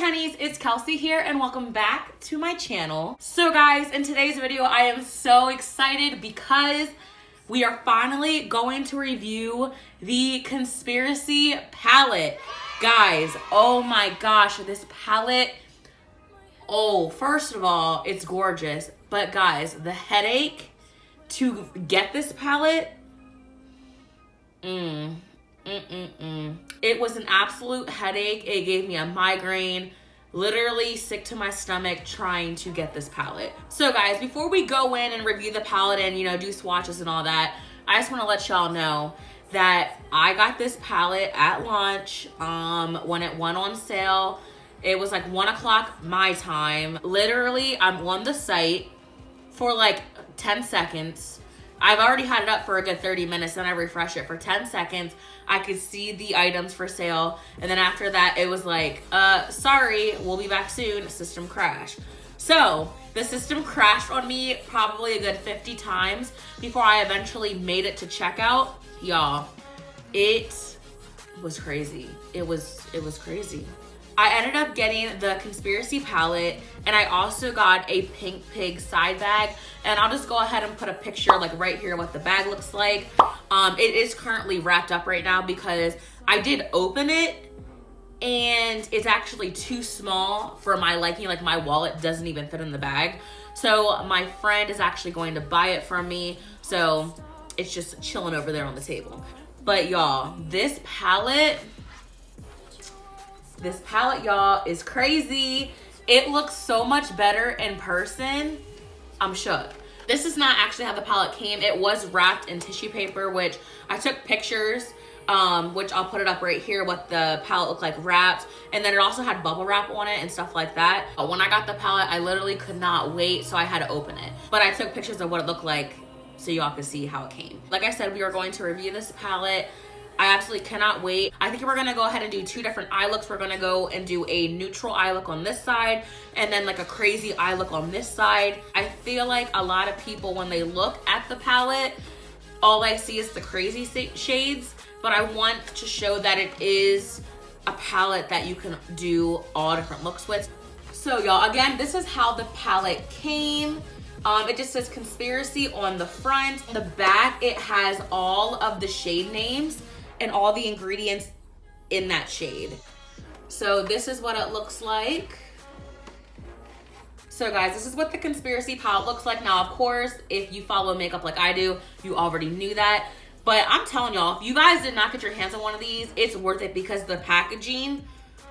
honeys, it's Kelsey here and welcome back to my channel. So guys, in today's video, I am so excited because we are finally going to review the Conspiracy palette. Guys, oh my gosh, this palette, oh, first of all, it's gorgeous. But guys, the headache to get this palette, it was an absolute headache. It gave me a migraine, literally sick to my stomach trying to get this palette. So guys, before we go in and review the palette and, you know, do swatches and all that, I just want to let y'all know that I got this palette at launch when it went on sale. It was like 1 o'clock my time. Literally, I'm on the site for like 10 seconds. I've already had it up for a good 30 minutes, then I refresh it for 10 seconds. I could see the items for sale. And then after that, it was like, sorry, we'll be back soon, system crash. So the system crashed on me probably a good 50 times before I eventually made it to checkout. Y'all, it was crazy. It was crazy. I ended up getting the Conspiracy palette, and I also got a Pink Pig side bag, and I'll just go ahead and put a picture like right here what the bag looks like. It is currently wrapped up right now because I did open it and it's actually too small for my liking. Like my wallet doesn't even fit in the bag. So my friend is actually going to buy it from me. So it's just chilling over there on the table. But y'all, this palette, y'all, is crazy. It looks so much better in person. I'm shook. This is not actually how the palette came. It was wrapped in tissue paper, which I took pictures, which I'll put it up right here, what the palette looked like wrapped. And then it also had bubble wrap on it and stuff like that. But when I got the palette, I literally could not wait, so I had to open it. But I took pictures of what it looked like so y'all could see how it came. Like I said, we are going to review this palette. I absolutely cannot wait. I think we're gonna go ahead and do 2 different eye looks. We're gonna go and do a neutral eye look on this side and then like a crazy eye look on this side. I feel like a lot of people, when they look at the palette, all I see is the crazy shades, but I want to show that it is a palette that you can do all different looks with. So y'all, again, this is how the palette came. It just says Conspiracy on the front. The back, it has all of the shade names and all the ingredients in that shade. So this is what it looks like. So guys, this is what the Conspiracy palette looks like. Now, of course, if you follow makeup like I do, you already knew that. But I'm telling y'all, if you guys did not get your hands on one of these, it's worth it because the packaging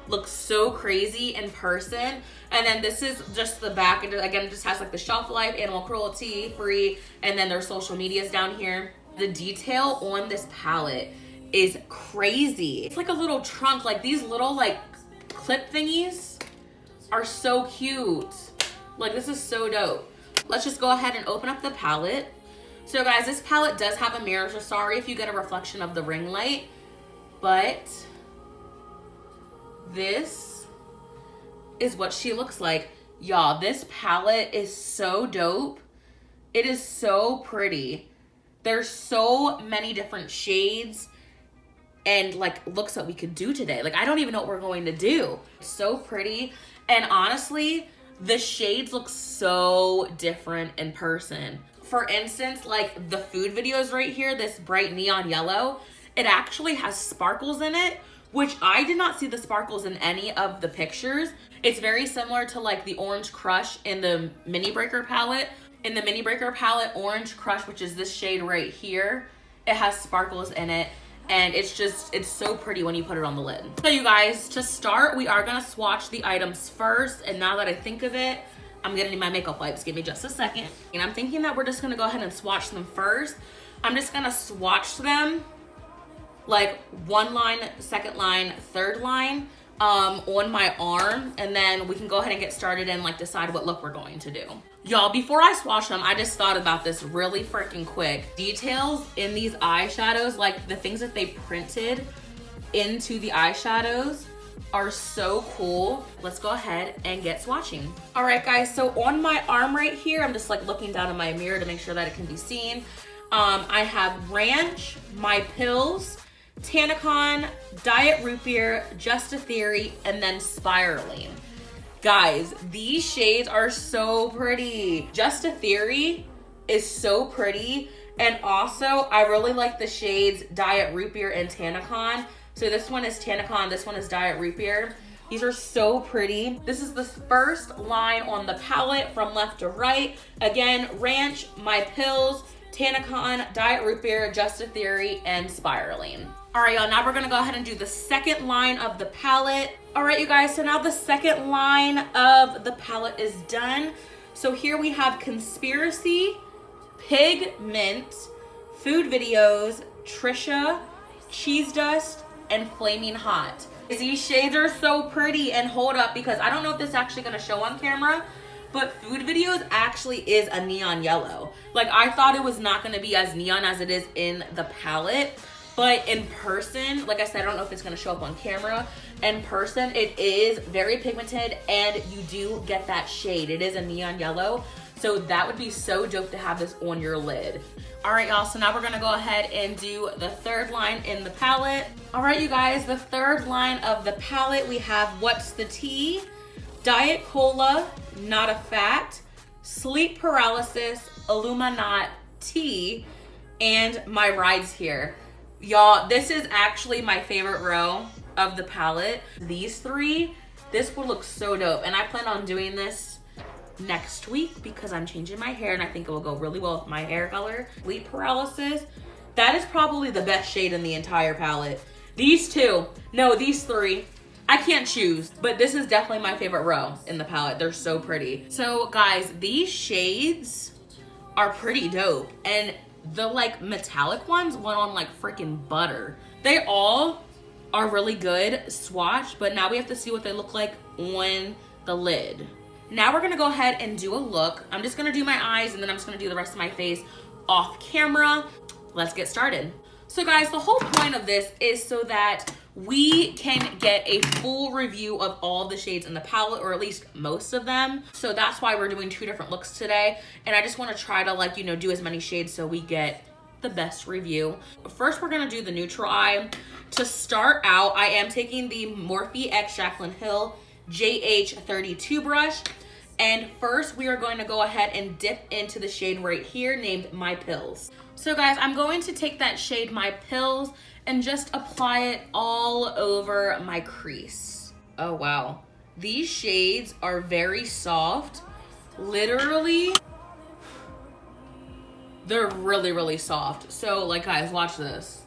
looks so crazy in person. And then this is just the back. And again, it just has like the shelf life, animal cruelty free, and then their social medias down here. The detail on this palette is crazy. It's like a little trunk, like these little like clip thingies are so cute. Like this is so dope. Let's just go ahead and open up the palette. So guys, this palette does have a mirror, so sorry if you get a reflection of the ring light, but this is what she looks like. Y'all, this palette is so dope. It is so pretty. There's so many different shades and like looks that we could do today. Like I don't even know what we're going to do. It's so pretty. And honestly, the shades look so different in person. For instance, like the food videos right here, this bright neon yellow, it actually has sparkles in it, which I did not see the sparkles in any of the pictures. It's very similar to like the Orange Crush in the Mini Breaker palette. In the Mini Breaker palette, Orange Crush, which is this shade right here, it has sparkles in it. And it's so pretty when you put it on the lid. So you guys, to start, we are gonna swatch the items first. And now that I think of it, I'm gonna need my makeup wipes. Give me just a second. And I'm thinking that we're just gonna go ahead and swatch them first. I'm just gonna swatch them like 1 line, 2nd line, 3rd line on my arm, and then we can go ahead and get started and like decide what look we're going to do. Y'all, before I swatch them, I just thought about this really freaking quick. Details in these eyeshadows, like the things that they printed into the eyeshadows are so cool. Let's go ahead and get swatching. All right guys, so on my arm right here, I'm just like looking down in my mirror to make sure that it can be seen. I have Ranch, My Pills, Tanacon, Diet Root Beer, Just a Theory, and then Spiraling. Guys, these shades are so pretty. Just a Theory is so pretty. And also, I really like the shades Diet Root Beer and Tanacon. So this one is Tanacon, this one is Diet Root Beer. These are so pretty. This is the first line on the palette from left to right. Again, Ranch, My Pills, Tanacon, Diet Root Beer, Just a Theory, and Spiraling. All right, y'all, now we're gonna go ahead and do the second line of the palette. All right, you guys, so now the second line of the palette is done. So here we have Conspiracy, Pigment, Food Videos, Trisha, Cheese Dust, and Flaming Hot. These shades are so pretty. And hold up, because I don't know if this is actually gonna show on camera, but Food Videos actually is a neon yellow. Like, I thought it was not gonna be as neon as it is in the palette, but in person, like I said, I don't know if it's gonna show up on camera. In person, it is very pigmented, and you do get that shade. It is a neon yellow, so that would be so dope to have this on your lid. All right, y'all, so now we're gonna go ahead and do the third line in the palette. All right, you guys, the third line of the palette, we have What's the Tea, Diet Cola, Not a Fat, Sleep Paralysis, Illuminati, and My Ride's Here. Y'all, this is actually my favorite row of the palette. These three, this will look so dope. And I plan on doing this next week because I'm changing my hair and I think it will go really well with my hair color. Sleep Paralysis, that is probably the best shade in the entire palette. These two, no, these three, I can't choose, but this is definitely my favorite row in the palette. They're so pretty. So guys, these shades are pretty dope. And the like metallic ones went on like freaking butter. They all are really good swatch, but now we have to see what they look like on the lid. Now we're gonna go ahead and do a look. I'm just gonna do my eyes and then I'm just gonna do the rest of my face off camera. Let's get started. So guys, the whole point of this is so that we can get a full review of all the shades in the palette, or at least most of them. So that's why we're doing two different looks today. And I just wanna try to like, you know, do as many shades so we get the best review. First, we're gonna do the neutral eye. To start out, I am taking the Morphe X Jaclyn Hill JH32 brush. And first, we are going to go ahead and dip into the shade right here named My Pills. So guys, I'm going to take that shade My Pills and just apply it all over my crease. Oh wow. These shades are very soft. Literally, they're really, really soft. So like guys, watch this.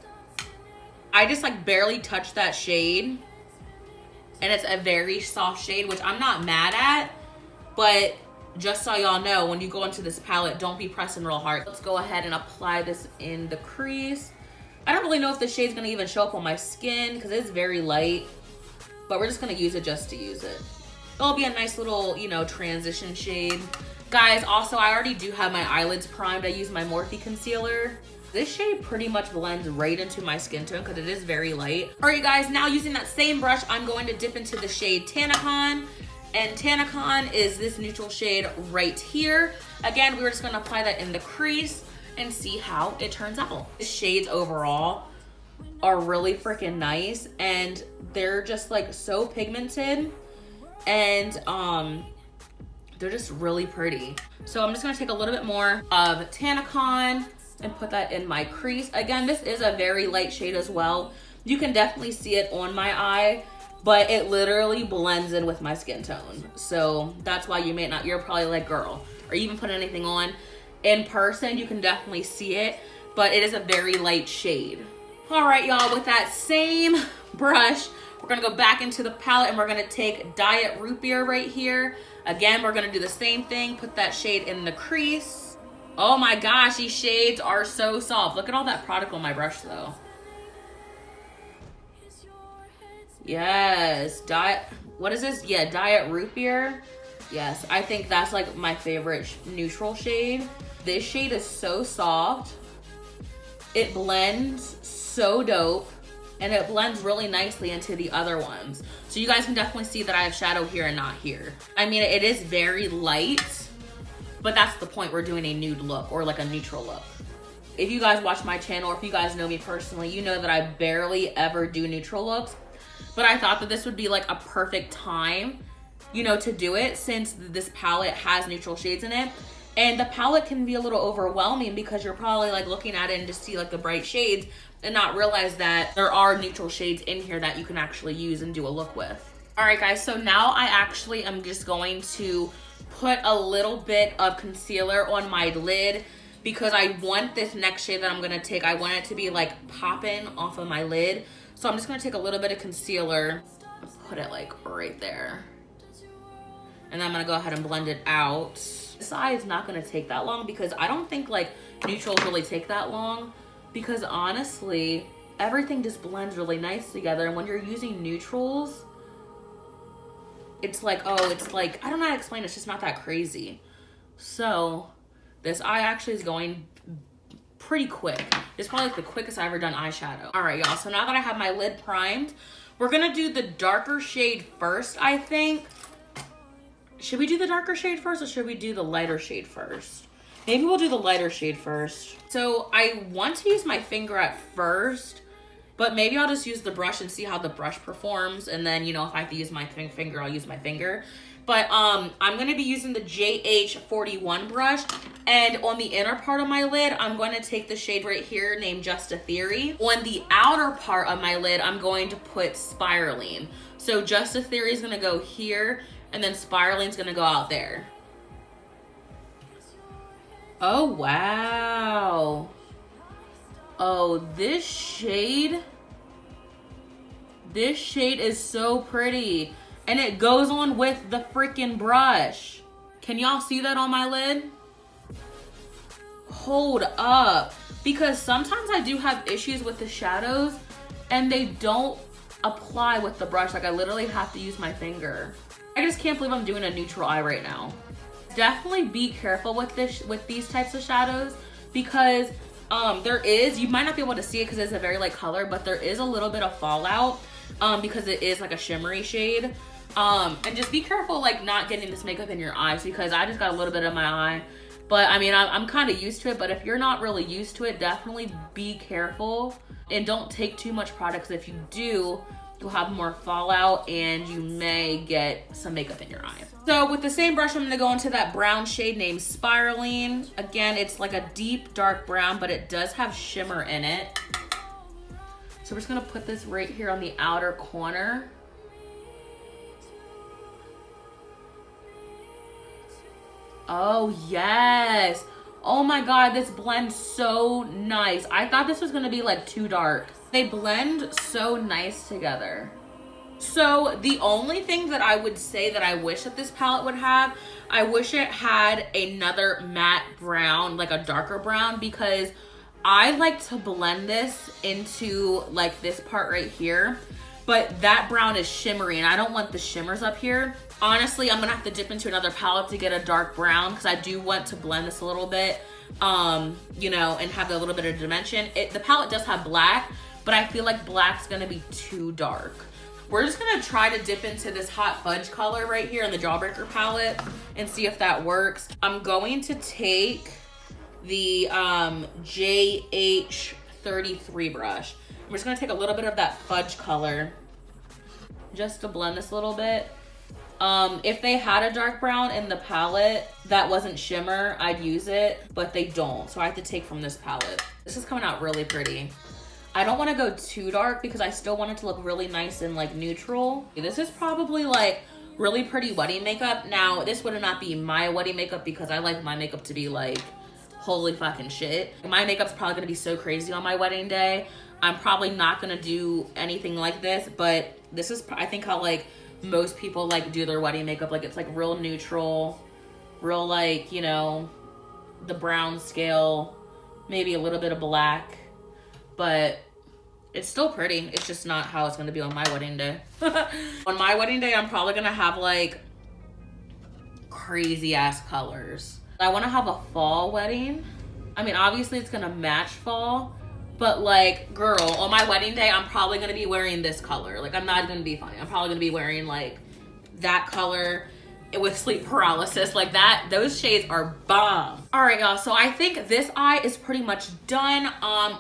I just like barely touched that shade and it's a very soft shade, which I'm not mad at, but just so y'all know, when you go into this palette, don't be pressing real hard. Let's go ahead and apply this in the crease. I don't really know if the shade's gonna even show up on my skin because it's very light, but we're just gonna use it just to use it. It'll be a nice little, you know, transition shade. Guys, also, I already do have my eyelids primed. I use my Morphe concealer. This shade pretty much blends right into my skin tone because it is very light. All right, you guys, now using that same brush, I'm going to dip into the shade Tanacon. And Tanacon is this neutral shade right here. Again, we're just gonna apply that in the crease and see how it turns out. The shades overall are really freaking nice and they're just like so pigmented and they're just really pretty. So I'm just gonna take a little bit more of Tanacon and put that in my crease. Again, this is a very light shade as well. You can definitely see it on my eye, but it literally blends in with my skin tone. So that's why you may not, you're probably like, girl, are you even putting anything on? In person, you can definitely see it, but it is a very light shade. All right, y'all, with that same brush, we're gonna go back into the palette and we're gonna take Diet Root Beer right here. Again, we're gonna do the same thing, put that shade in the crease. Oh my gosh, these shades are so soft. Look at all that product on my brush though. Yes, what is this? Yeah, Diet Root Beer. Yes, I think that's like my favorite neutral shade. This shade is so soft. It blends so dope and it blends really nicely into the other ones. So you guys can definitely see that I have shadow here and not here. I mean, it is very light, but that's the point. We're doing a nude look or like a neutral look. If you guys watch my channel or if you guys know me personally, you know that I barely ever do neutral looks. But I thought that this would be like a perfect time, you know, to do it, since this palette has neutral shades in it. And the palette can be a little overwhelming because you're probably like looking at it and just see like the bright shades and not realize that there are neutral shades in here that you can actually use and do a look with. All right, guys, so now I actually am just going to put a little bit of concealer on my lid because I want this next shade that I'm gonna take, I want it to be like popping off of my lid. So I'm just gonna take a little bit of concealer and put it like right there. And then I'm gonna go ahead and blend it out. This eye is not gonna take that long because I don't think like neutrals really take that long, because honestly, everything just blends really nice together. And when you're using neutrals, it's like, oh, it's like, I don't know how to explain it. It's just not that crazy. So this eye actually is going pretty quick. It's probably like the quickest I've ever done eyeshadow. All right, y'all. So now that I have my lid primed, we're gonna do the darker shade first, I think. Should we do the darker shade first or should we do the lighter shade first? Maybe we'll do the lighter shade first. So I want to use my finger at first, but maybe I'll just use the brush and see how the brush performs. And then, you know, if I have to use my finger, I'll use my finger. But I'm going to be using the JH41 brush. And on the inner part of my lid, I'm going to take the shade right here named Just a Theory. On the outer part of my lid, I'm going to put Spiraling. So Just a Theory is going to go here, and then Spiraling is going to go out there. Oh, wow. Oh, this shade is so pretty. And it goes on with the freaking brush. Can y'all see that on my lid? Hold up. Because sometimes I do have issues with the shadows and they don't apply with the brush. Like I literally have to use my finger. I just can't believe I'm doing a neutral eye right now. Definitely be careful with these types of shadows because you might not be able to see it because it's a very light color, but there is a little bit of fallout because it is like a shimmery shade. And just be careful like not getting this makeup in your eyes, because I just got a little bit in my eye. But I mean, I'm kind of used to it, but if you're not really used to it, definitely be careful and don't take too much product, because if you do, you'll have more fallout and you may get some makeup in your eye. So with the same brush, I'm gonna go into that brown shade named Spiraling. Again, it's like a deep dark brown, but it does have shimmer in it. So we're just gonna put this right here on the outer corner. Oh yes. Oh my God, this blends so nice. I thought this was gonna be like too dark. They blend so nice together. So the only thing that I would say that I wish that this palette would have, I wish it had another matte brown, like a darker brown, because I like to blend this into like this part right here, but that brown is shimmery and I don't want the shimmers up here. Honestly, I'm gonna have to dip into another palette to get a dark brown because I do want to blend this a little bit, you know, and have a little bit of dimension. The palette does have black, but I feel like black's gonna be too dark. We're just gonna try to dip into this Hot Fudge color right here in the Jawbreaker palette and see if that works. I'm going to take the JH33 brush. I'm just gonna take a little bit of that fudge color just to blend this a little bit. If they had a dark brown in the palette that wasn't shimmer, I'd use it, but they don't. So I have to take from this palette. This is coming out really pretty. I don't want to go too dark because I still want it to look really nice and like neutral. This is probably like really pretty wedding makeup. Now, this would not be my wedding makeup because I like my makeup to be like holy fucking shit. My makeup's probably gonna be so crazy on my wedding day. I'm probably not gonna do anything like this, but this is, I think, how like most people like do their wedding makeup. Like it's like real neutral, real like, you know, the brown scale, maybe a little bit of black, but it's still pretty. It's just not how it's gonna be on my wedding day. On my wedding day, I'm probably gonna have like crazy ass colors. I wanna have a fall wedding. I mean, obviously it's gonna match fall, but like, girl, on my wedding day, I'm probably gonna be wearing this color. Like, I'm not gonna be funny. I'm probably gonna be wearing like that color with sleep paralysis, like that. Those shades are bomb. All right, y'all, so I think this eye is pretty much done.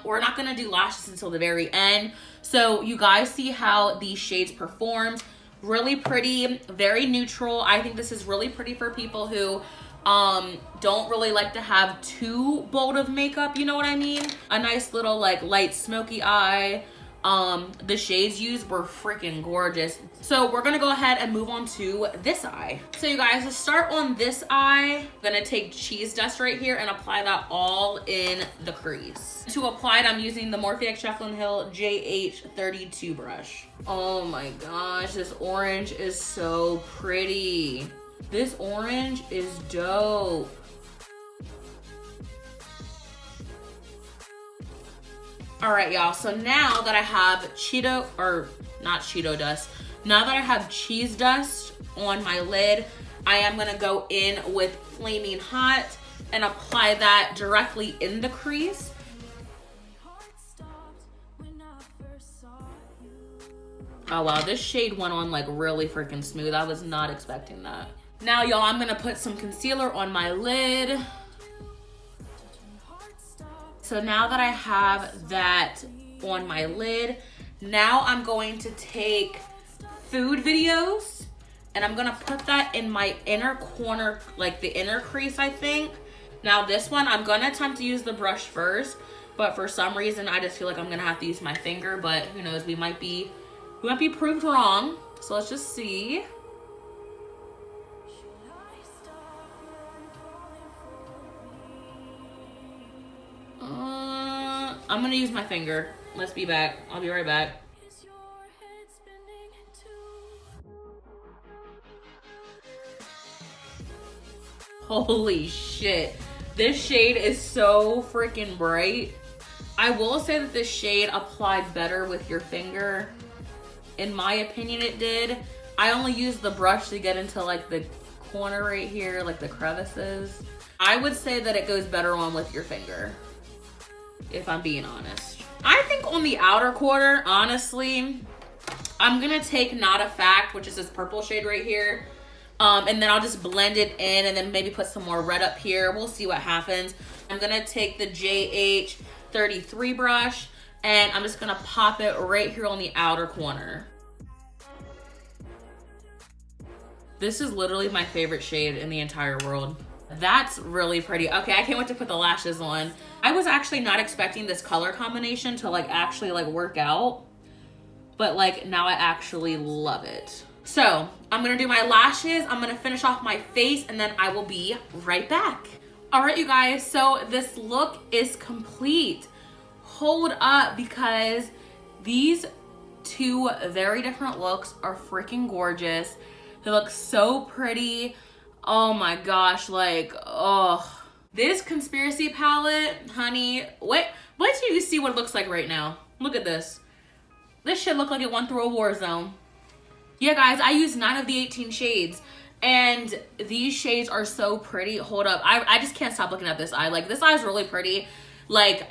We're not gonna do lashes until the very end. So you guys see how these shades performed. Really pretty, very neutral. I think this is really pretty for people who don't really like to have too bold of makeup, you know what I mean? A nice little like light smoky eye. The shades used were freaking gorgeous. So we're gonna go ahead and move on to this eye. So you guys, to start on this eye, I'm gonna take cheese dust right here and apply that all in the crease. To apply it, I'm using the Morphe x Jaclyn Hill JH32 brush. Oh my gosh, this orange is so pretty. This orange is dope. All right, y'all, so now that I have now that I have cheese dust on my lid, I am gonna go in with Flaming Hot and apply that directly in the crease. Oh wow, this shade went on like really freaking smooth. I was not expecting that. Now, y'all, I'm gonna put some concealer on my lid. So now that I have that on my lid, now I'm going to take food videos and I'm gonna put that in my inner corner, like the inner crease, I think. Now this one, I'm gonna attempt to use the brush first, but for some reason, I just feel like I'm gonna have to use my finger, but who knows, we might be proved wrong. So let's just see. I'm gonna use my finger. Let's be back. I'll be right back. Holy shit. This shade is so freaking bright. I will say that this shade applied better with your finger. In my opinion, it did. I only used the brush to get into like the corner right here, like the crevices. I would say that it goes better on with your finger, if I'm being honest. I think on the outer corner, honestly, I'm gonna take Not a Fact, which is this purple shade right here. And then I'll just blend it in and then maybe put some more red up here. We'll see what happens. I'm gonna take the JH33 brush and I'm just gonna pop it right here on the outer corner. This is literally my favorite shade in the entire world. That's really pretty. Okay, I can't wait to put the lashes on. I was actually not expecting this color combination to like actually like work out, but like now I actually love it. So I'm gonna do my lashes, I'm gonna finish off my face, and then I will be right back. All right, you guys, so this look is complete. Hold up, because these two very different looks are freaking gorgeous. They look so pretty. Oh my gosh, like, oh. This Conspiracy palette, honey, wait till you see what it looks like right now. Look at this. This shit look like it went through a war zone. Yeah, guys, I used 9 of the 18 shades, and these shades are so pretty. Hold up, I just can't stop looking at this eye. Like, this eye is really pretty. Like,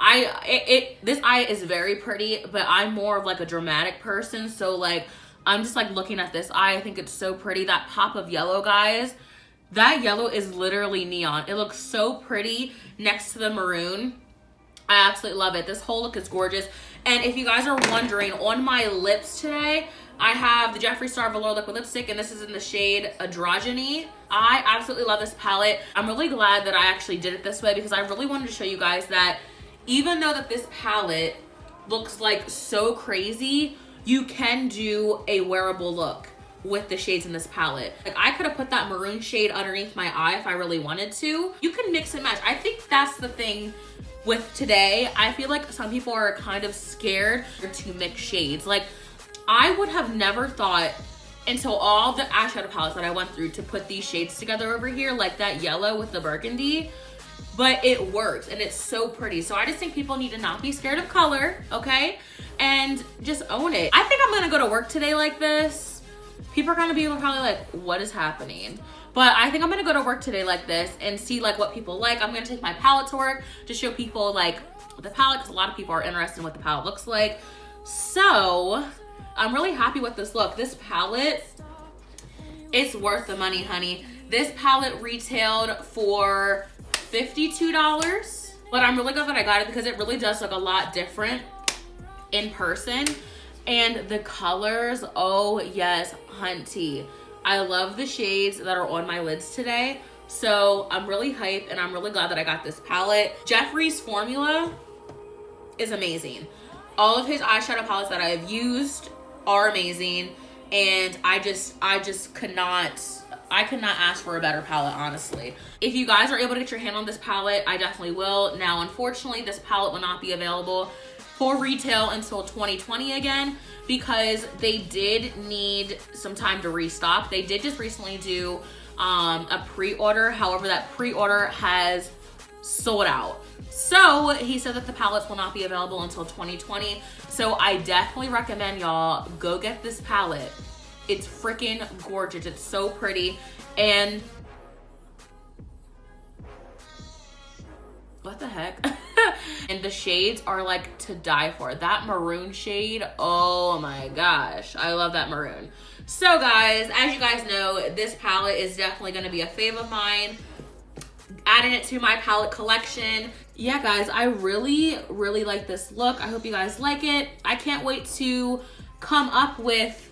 this eye is very pretty, but I'm more of like a dramatic person, so like, I'm just like looking at this eye. I think it's so pretty. That pop of yellow, guys, that yellow is literally neon. It looks so pretty next to the maroon. I absolutely love it. This whole look is gorgeous. And if you guys are wondering, on my lips today, I have the Jeffree Star Velour Liquid Lipstick, and this is in the shade Androgyny. I absolutely love this palette. I'm really glad that I actually did it this way, because I really wanted to show you guys that even though that this palette looks like so crazy, you can do a wearable look with the shades in this palette. Like, I could have put that maroon shade underneath my eye if I really wanted to. You can mix and match. I think that's the thing with today. I feel like some people are kind of scared to mix shades. Like, I would have never thought until all the eyeshadow palettes that I went through to put these shades together over here, like that yellow with the burgundy, but it works and it's so pretty. So I just think people need to not be scared of color, okay? And just own it. I think I'm gonna go to work today like this. People are gonna be probably like, what is happening? But I think I'm gonna go to work today like this and see like what people like. I'm gonna take my palette to work to show people like the palette, because a lot of people are interested in what the palette looks like. So I'm really happy with this look. This palette, it's worth the money, honey. This palette retailed for $52, but I'm really glad that I got it because it really does look a lot different in person. And the colors, oh yes, hunty. I love the shades that are on my lids today. So I'm really hyped and I'm really glad that I got this palette. Jeffree's formula is amazing. All of his eyeshadow palettes that I've used are amazing. And I could not ask for a better palette, honestly. If you guys are able to get your hand on this palette, I definitely will. Now, unfortunately, this palette will not be available for retail until 2020 again, because they did need some time to restock. They did just recently do a pre-order. However, that pre-order has sold out. So he said that the palettes will not be available until 2020. So I definitely recommend y'all go get this palette. It's freaking gorgeous. It's so pretty. And what the heck? And the shades are like to die for. That maroon shade, oh my gosh, I love that maroon. So guys, as you guys know, this palette is definitely going to be a fave of mine. Adding it to my palette collection. Yeah guys, I really like this look. I hope you guys like it. I can't wait to come up with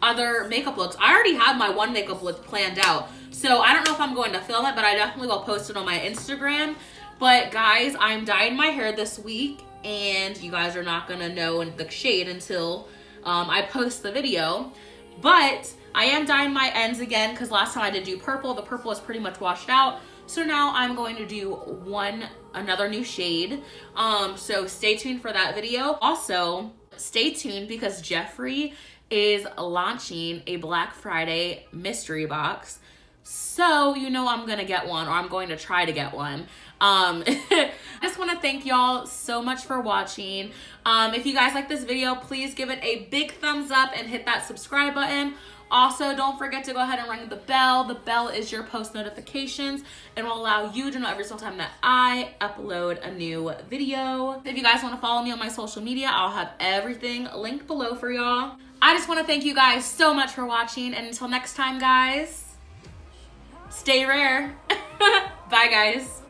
other makeup looks. I already have my one makeup look planned out, so I don't know if I'm going to film it, but I definitely will post it on my Instagram. But guys, I'm dyeing my hair this week, and you guys are not gonna know the shade until I post the video. But I am dyeing my ends again, because last time I did do purple. The purple is pretty much washed out. So now I'm going to do another new shade. So stay tuned for that video. Also, stay tuned because Jeffree is launching a Black Friday mystery box. So you know I'm gonna get one, or I'm going to try to get one. I just want to thank y'all so much for watching. If you guys like this video, please give it a big thumbs up and hit that subscribe button. Also, don't forget to go ahead and ring the bell. The bell is your post notifications and will allow you to know every single time that I upload a new video. If you guys want to follow me on my social media, I'll have everything linked below for y'all. I just want to thank you guys so much for watching, and until next time, guys, stay rare. Bye, guys.